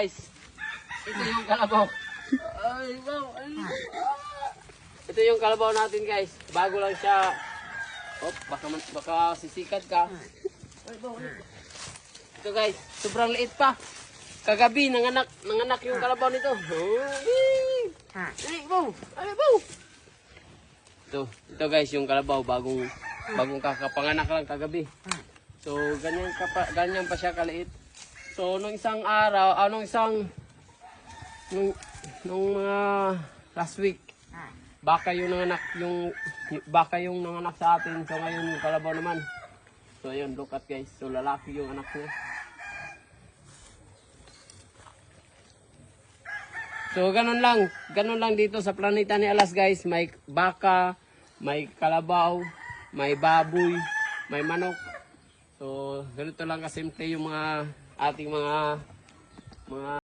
Guys, ito yung kalabaw. Ay, wow. Ito yung kalabaw natin, guys. Bago lang siya. Oh, baka sisikat ka. Ay, wow. Ito, guys, sobrang liit pa. Kagabi nanganak yung kalabaw nito. Ay, wow. Ay, wow. Ito guys, yung kalabaw bagong kakapanganak lang kagabi. So, ganyan pa siya kaliit. So, nung isang araw, nung mga last week, baka yung nanganak sa atin. So, ngayon yung kalabaw naman. So, ayun, look at guys. So, lalaki yung anak niya. So, ganun lang dito sa planeta ni Alas, guys. May baka, may kalabaw, may baboy, may manok. So, ganito lang kasimple yung ating mga